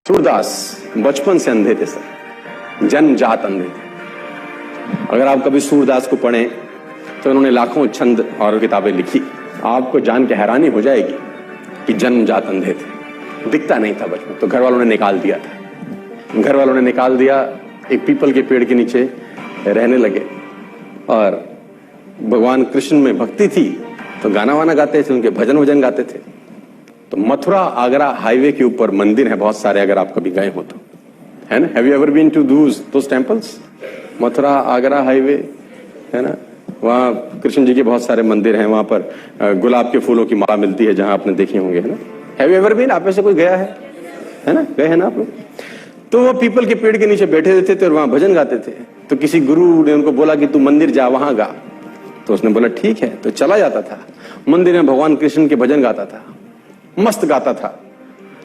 सूरदास बचपन से अंधे थे सर, जन्मजात अंधे थे। अगर आप कभी सूरदास को पढ़ें तो उन्होंने लाखों छंद और किताबें लिखी। आपको जान के हैरानी हो जाएगी कि जन्मजात अंधे थे, दिखता नहीं था बचपन। तो घर वालों ने निकाल दिया था, घर वालों ने निकाल दिया, एक पीपल के पेड़ के नीचे रहने लगे। और भगवान कृष्ण में भक्ति थी तो गाना वाना गाते थे, उनके भजन वजन गाते थे। तो मथुरा आगरा हाईवे के ऊपर मंदिर है बहुत सारे, अगर आप कभी गए हो तो, है ना। Have you ever been to those temples? Mathura Agra highway है ना, वहाँ कृष्ण जी के बहुत सारे मंदिर हैं। वहां पर गुलाब के फूलों की माला मिलती है, जहां आपने देखे होंगे, है ना। Have you ever been? आप में से कोई गया है ना, गए हैं ना आप लोग? तो वो पीपल के पेड़ के नीचे बैठे रहते थे और वहां भजन गाते थे। तो किसी गुरु ने उनको बोला कि तू मंदिर जा, वहां गा। तो उसने बोला ठीक है। तो चला जाता था मंदिर में, भगवान कृष्ण के भजन गाता था, मस्त गाता था,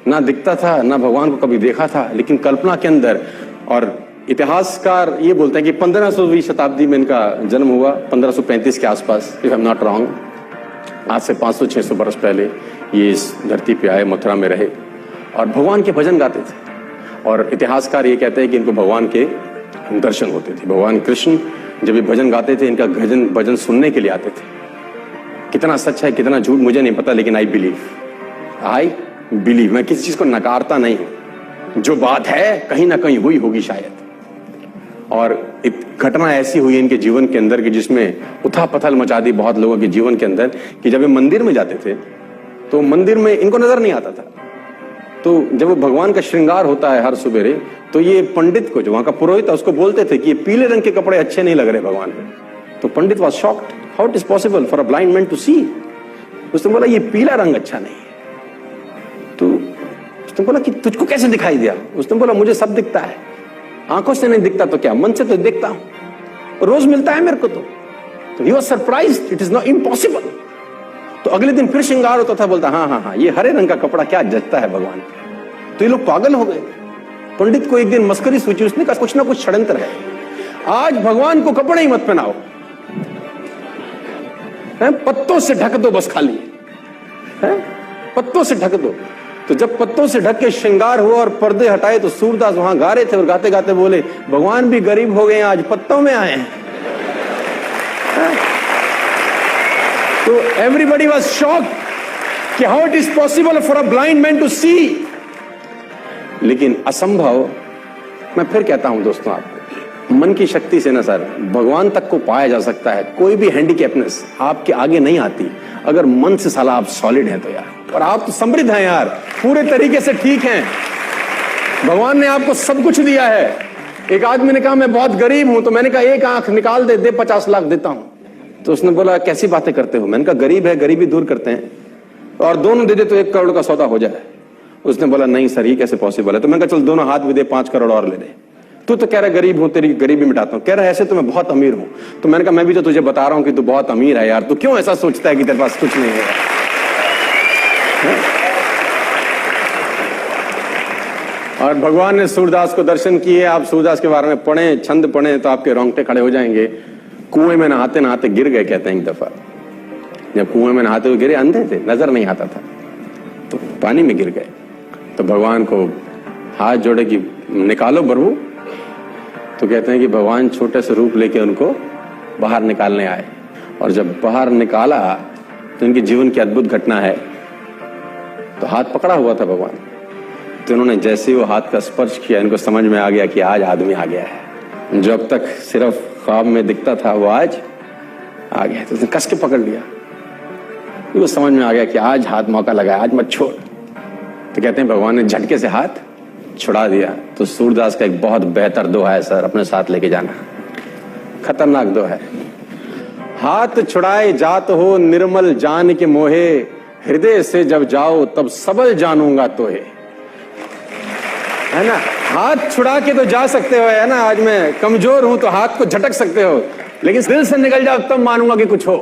ना दिखता था ना भगवान को कभी देखा था, लेकिन कल्पना के अंदर। और इतिहासकार ये बोलते हैं कि 15वीं शताब्दी में इनका जन्म हुआ, 1535 के आसपास, if I am not wrong. आज से 500-600 वर्ष पहले ये इस धरती पे आए, मथुरा में रहे और भगवान के भजन गाते थे। और इतिहासकार ये कहते हैं कि इनको भगवान के दर्शन होते थे। भगवान कृष्ण जब ये भजन गाते थे, इनका भजन सुनने के लिए आते थे। कितना सच है कितना झूठ मुझे नहीं पता, लेकिन आई बिलीव। मैं किसी चीज को नकारता नहीं हूं, जो बात है कहीं ना कहीं हुई होगी शायद। और एक घटना ऐसी हुई इनके जीवन के अंदर कि जिसमें उथल पुथल मचा दी बहुत लोगों के जीवन के अंदर, कि जब ये मंदिर में जाते थे तो मंदिर में इनको नजर नहीं आता था। तो जब वो भगवान का श्रृंगार होता है हर सुबेरे, तो ये पंडित को, जो वहां का पुरोहित था, उसको बोलते थे कि ये पीले रंग के कपड़े अच्छे नहीं लग रहे भगवान पे। तो pandit was shocked, how it is possible for a blind man to see. उसने बोला ये पीला रंग अच्छा नहीं है। तो उसने बोला कि तुझको कैसे दिखाई दिया? उसने बोला मुझे सब दिखता है, आंखों से नहीं दिखता तो क्या, मन से तो देखता हूं, रोज मिलता है मेरे को। तो he was surprised, it is not impossible. तो अगले दिन फिर श्रृंगार होता था, बोलता हाँ, ये हरे रंग का कपड़ा क्या जचता है भगवान। तो ये लोग पागल हो गए। पंडित को एक दिन मस्करी सूझी, उसने कहा कुछ ना कुछ षड्यंत्र है, आज भगवान को कपड़े ही मत पहनाओ, पत्तों से ढक दो बस, खाली पत्तों से ढक दो। तो जब पत्तों से ढक के श्रृंगार हुआ और पर्दे हटाए, तो सूरदास वहां गा रहे थे और गाते गाते बोले भगवान भी गरीब हो गए, आज पत्तों में आए हैं। तो एवरीबडी वाज शॉक्ड कि how it is possible for a blind man to see. लेकिन असंभव, मैं फिर कहता हूं दोस्तों, आपको मन की शक्ति से ना सर भगवान तक को पाया जा सकता है। कोई भी हैंडीकैपनेस आपके आगे नहीं आती अगर मन से साला आप सॉलिड हैं तो यार। और आप तो समृद्ध हैं यार, पूरे तरीके से ठीक हैं, भगवान ने आपको सब कुछ दिया है। एक आदमी ने कहा मैं बहुत गरीब हूं, तो मैंने कहा एक आंख निकाल दे 50 लाख देता हूं। तो उसने बोला कैसी बातें करते हो? मैंने कहा गरीब है, गरीबी दूर करते हैं, और दोनों दे दे तो 1 करोड़ का सौदा हो जाए। उसने बोला नहीं सर, ये कैसे पॉसिबल है? तो मैंने कहा चल दोनों हाथ भी दे, 5 करोड़ और ले दे। तू तो कह रहा गरीब हूं, तेरी गरीबी मिटाता हूं। कह रहा है ऐसे तो मैं बहुत अमीर हूं। तो मैंने कहा मैं भी तो तुझे बता रहा हूं कि तू बहुत अमीर है यार, तू क्यों ऐसा सोचता है कि तेरे पास कुछ नहीं है? और भगवान ने सूरदास को दर्शन किए। आप सूरदास के बारे में पढ़ें, छंद पढ़ें, तो आपके रोंगटे खड़े हो जाएंगे। कुएं में नहाते नहाते गिर गए, कहते हैं एक दफा। जब कुएं में नहाते हुए गिरे, अंधे थे, नजर नहीं आता था, तो पानी में गिर गए। तो भगवान को हाथ जोड़े कि निकालो प्रभु। तो कहते हैं कि भगवान छोटे से रूप लेके उनको बाहर निकालने आए। और जब बाहर निकाला तो इनके जीवन की अद्भुत घटना है। तो हाथ पकड़ा हुआ था भगवान, तो इन्होंने जैसे ही वो हाथ का स्पर्श किया, इनको समझ में आ गया कि आज आदमी आ गया है। जो अब तक सिर्फ ख्वाब में दिखता था वो आज आ गया। तो उसने कस के पकड़ लिया, वो समझ में आ गया कि आज हाथ मौका लगा, आज मत छोड़। तो कहते हैं भगवान ने झटके से हाथ छुड़ा दिया। तो सूरदास का एक बहुत बेहतर दोहा है सर, अपने साथ लेके जाना, खतरनाक दोहा है। हाथ छुड़ाए जात हो निर्मल जान के मोहे, हृदय से जब जाओ तब सबल जानूंगा तोहे। है ना, हाथ छुड़ा के तो जा सकते हो, है ना, आज मैं कमजोर हूं तो हाथ को झटक सकते हो, लेकिन दिल से निकल जाओ तब मानूंगा कि कुछ हो।